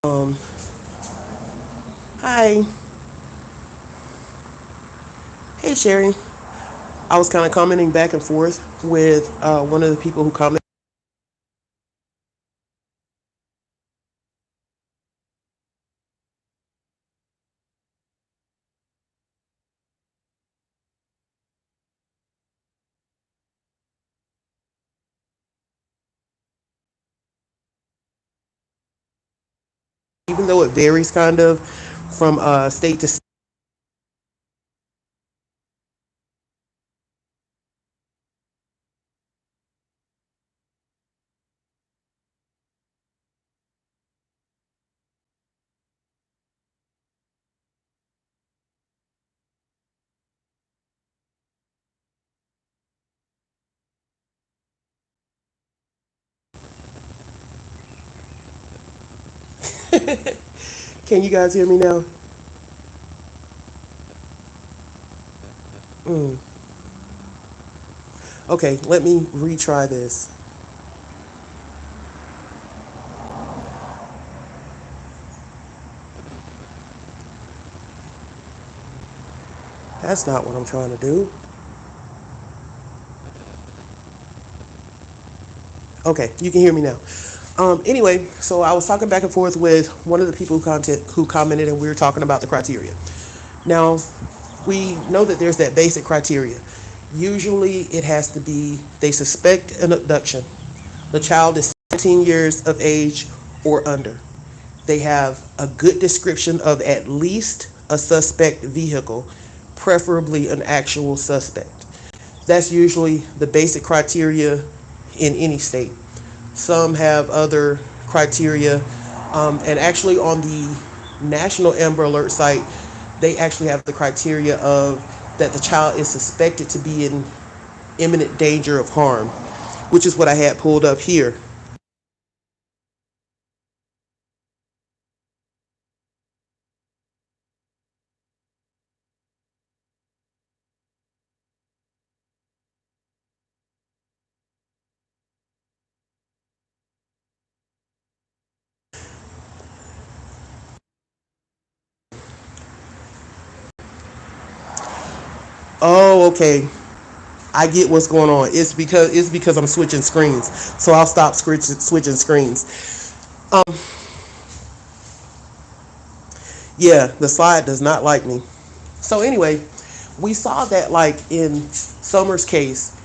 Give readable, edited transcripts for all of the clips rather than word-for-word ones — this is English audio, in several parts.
Um, Hi, hey Sherry. I was kind of commenting back and forth with one of the people who commented, even though it varies kind of from state to state. Can you guys hear me now? Mm. Okay, let me retry this. That's not what I'm trying to do. Okay, you can hear me now. Anyway, so I was talking back and forth with one of the people who commented, and we were talking about the criteria. Now, we know that there's that basic criteria. Usually, it has to be they suspect an abduction. The child is 17 years of age or under. They have a good description of at least a suspect vehicle, preferably an actual suspect. That's usually the basic criteria in any state. Some have other criteria, and actually on the National Amber Alert site, they actually have the criteria of that the child is suspected to be in imminent danger of harm, which is what I had pulled up here. Oh, okay. I get what's going on. It's because I'm switching screens, so I'll stop switching screens. Um, yeah, the slide does not like me. So anyway, we saw that like in Summer's case,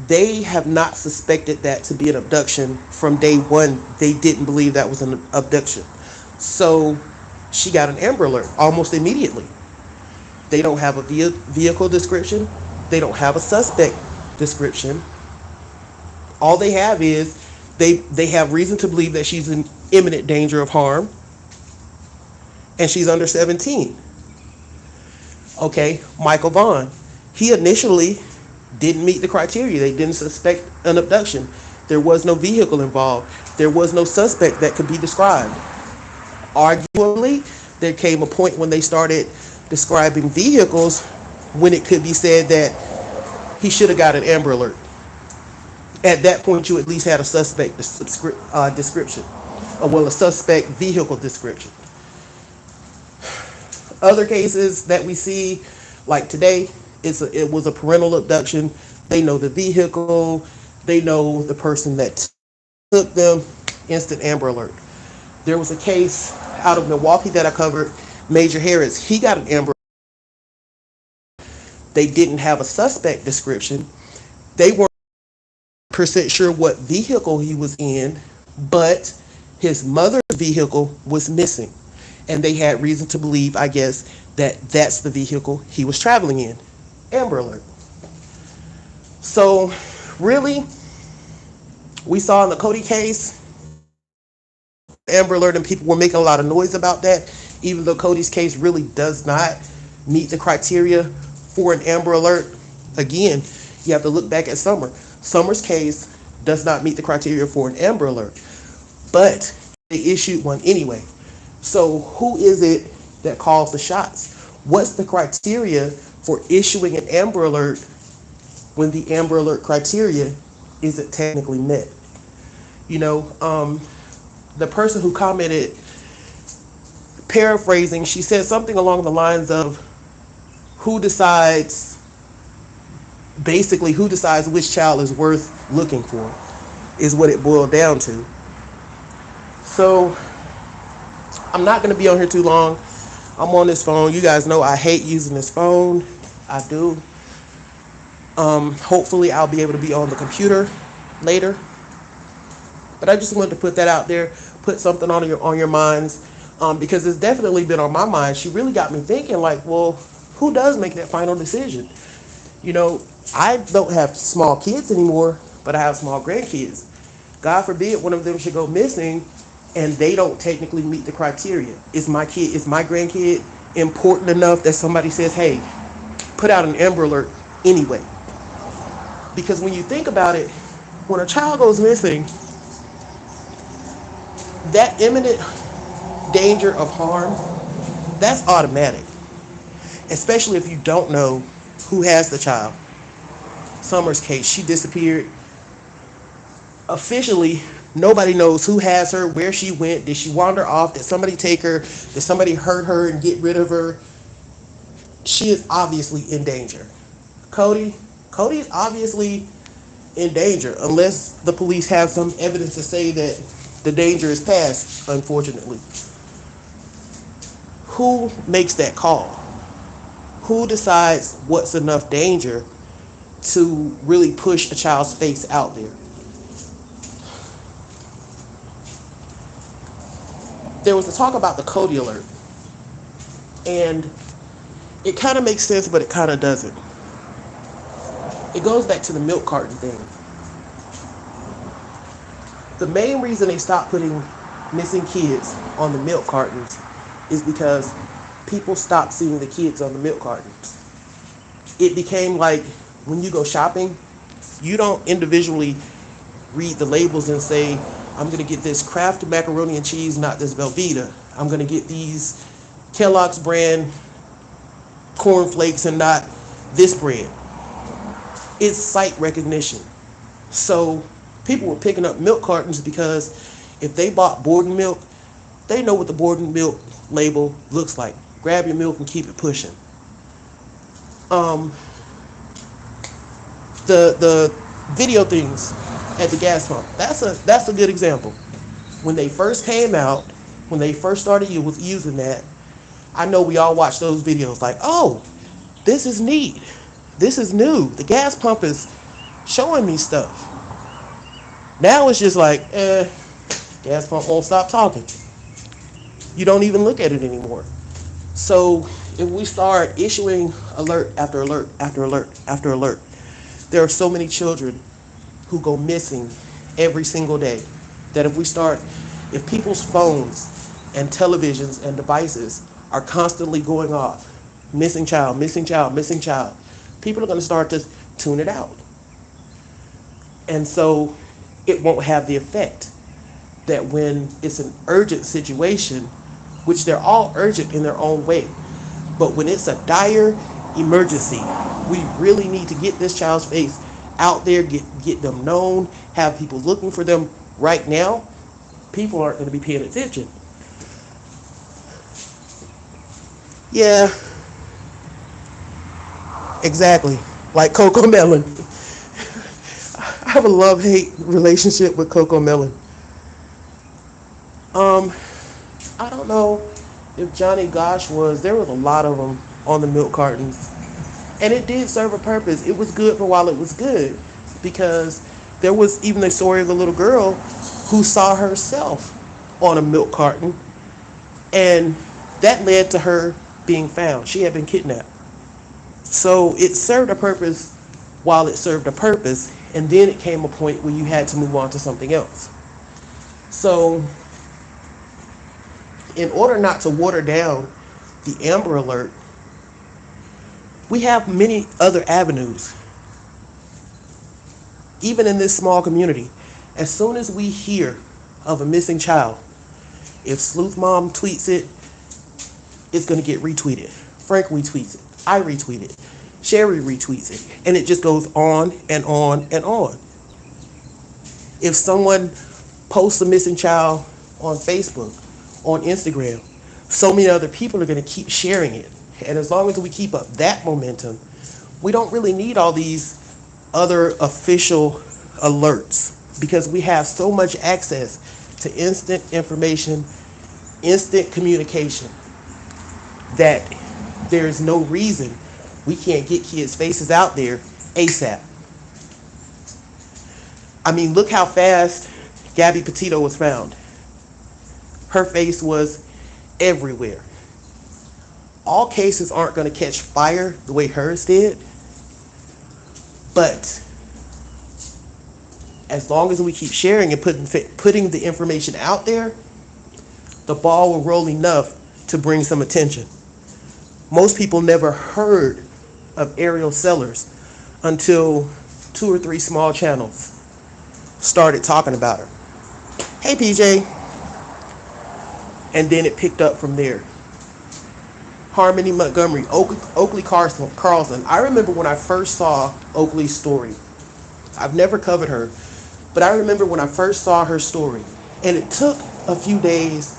they have not suspected that to be an abduction from day one. They didn't believe that was an abduction, so she got an Amber Alert almost immediately. They don't have a vehicle description. They don't have a suspect description. All they have is they have reason to believe that she's in imminent danger of harm and she's under 17. Okay, Michael Vaughn. He initially didn't meet the criteria. They didn't suspect an abduction. There was no vehicle involved. There was no suspect that could be described. Arguably, there came a point when they started describing vehicles when it could be said that he should have got an Amber Alert. At that point, you at least had a suspect description, well, a suspect vehicle description. Other cases that we see, like today, it was a parental abduction. They know the vehicle, they know the person that took them, instant Amber Alert. There was a case out of Milwaukee that I covered, Major Harris. He got an Amber. They didn't have a suspect description. They weren't percent sure what vehicle he was in, but his mother's vehicle was missing. And they had reason to believe, I guess, that that's the vehicle he was traveling in. Amber Alert. So, really, we saw in the Cody case, Amber Alert, and people were making a lot of noise about that, even though Cody's case really does not meet the criteria for an Amber Alert. Again, you have to look back at Summer. Summer's case does not meet the criteria for an Amber Alert, but they issued one anyway. So, who is it that calls the shots? What's the criteria for issuing an Amber Alert when the Amber Alert criteria isn't technically met? You know, the person who commented paraphrasing, she said something along the lines of who decides, basically, who decides which child is worth looking for, is what it boiled down to. So, I'm not going to be on here too long. I'm on this phone. You guys know I hate using this phone. I do. Hopefully, I'll be able to be on the computer later. But I just wanted to put that out there, put something on your minds, because it's definitely been on my mind. She really got me thinking, like, well, who does make that final decision? You know, I don't have small kids anymore, but I have small grandkids. God forbid one of them should go missing, and they don't technically meet the criteria. Is my grandkid important enough that somebody says, hey, put out an Amber Alert anyway? Because when you think about it, when a child goes missing, that imminent danger of harm, that's automatic. Especially if you don't know who has the child. Summer's case, she disappeared. Officially, nobody knows who has her, where she went. Did she wander off? Did somebody take her? Did somebody hurt her and get rid of her? She is obviously in danger. Cody is obviously in danger, unless the police have some evidence to say that the danger is past, unfortunately. Who makes that call? Who decides what's enough danger to really push a child's face out there? There was a talk about the Cody alert, and it kind of makes sense, but it kind of doesn't. It goes back to the milk carton thing. The main reason they stopped putting missing kids on the milk cartons is because people stopped seeing the kids on the milk cartons. It became like when you go shopping, you don't individually read the labels and say, I'm going to get this Kraft macaroni and cheese, not this Velveeta. I'm going to get these Kellogg's brand cornflakes and not this brand. It's sight recognition. So people were picking up milk cartons because if they bought Borden milk, they know what the Borden milk label looks like. Grab your milk and keep it pushing. The video things at the gas pump. That's a good example. When they first came out, when they first started using that, I know we all watched those videos like, oh, this is neat. This is new. The gas pump is showing me stuff. Now it's just like, gas pump won't stop talking. You don't even look at it anymore. So if we start issuing alert after alert after alert after alert, there are so many children who go missing every single day that if people's phones and televisions and devices are constantly going off, missing child, missing child, missing child, people are going to start to tune it out. And so it won't have the effect that when it's an urgent situation, which they're all urgent in their own way, but when it's a dire emergency, we really need to get this child's face out there, get them known, have people looking for them right now. People aren't going to be paying attention. Yeah, exactly. Like Coco Melon. I have a love-hate relationship with Coco Melon. I don't know if Johnny Gosh there was a lot of them on the milk cartons. And it did serve a purpose. It was good for while it was good. Because there was even the story of the little girl who saw herself on a milk carton. And that led to her being found. She had been kidnapped. So it served a purpose while it served a purpose. And then it came a point where you had to move on to something else. So in order not to water down the Amber Alert, we have many other avenues. Even in this small community, as soon as we hear of a missing child, if Sleuth Mom tweets it, it's going to get retweeted. Frank retweets it. I retweet it. Sherry retweets it. And it just goes on and on and on. If someone posts a missing child on Facebook, on Instagram, so many other people are going to keep sharing it. And as long as we keep up that momentum, we don't really need all these other official alerts because we have so much access to instant information, instant communication, that there's no reason we can't get kids' faces out there ASAP. I mean, look how fast Gabby Petito was found. Her face was everywhere. All cases aren't going to catch fire the way hers did, but as long as we keep sharing and putting the information out there, the ball will roll enough to bring some attention. Most people never heard of Ariel Sellers until 2 or 3 small channels started talking about her. Hey, PJ. And then it picked up from there. Harmony Montgomery, Oakley Carlson. I remember when I first saw Oakley's story. I've never covered her, but I remember when I first saw her story. And it took a few days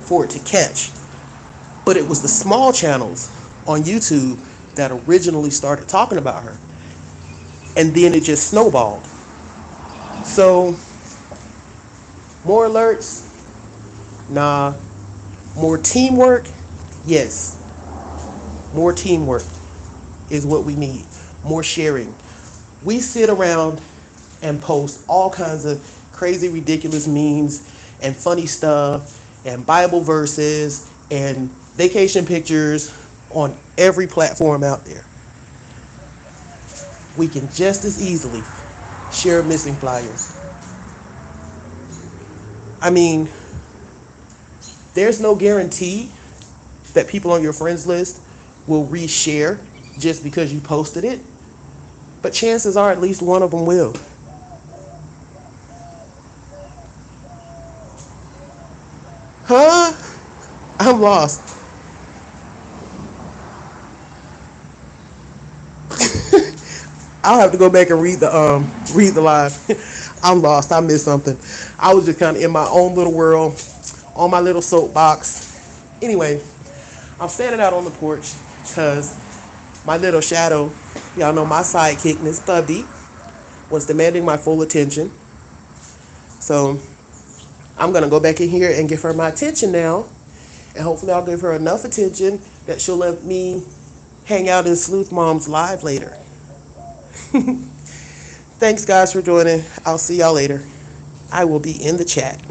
for it to catch. But it was the small channels on YouTube that originally started talking about her. And then it just snowballed. So, more alerts? Nah. More teamwork? Yes. More teamwork is what we need. More sharing. We sit around and post all kinds of crazy, ridiculous memes and funny stuff and Bible verses and vacation pictures on every platform out there. We can just as easily share missing flyers. I mean, there's no guarantee that people on your friends list will reshare just because you posted it, but chances are at least one of them will. Huh? I'm lost. I'll have to go back and read the live. I'm lost. I missed something. I was just kind of in my own little world, on my little soapbox. Anyway, I'm standing out on the porch because my little shadow, y'all know my sidekick, Miss Bubby, was demanding my full attention. So I'm going to go back in here and give her my attention now. And hopefully I'll give her enough attention that she'll let me hang out in Sleuth Mom's live later. Thanks, guys, for joining. I'll see y'all later. I will be in the chat.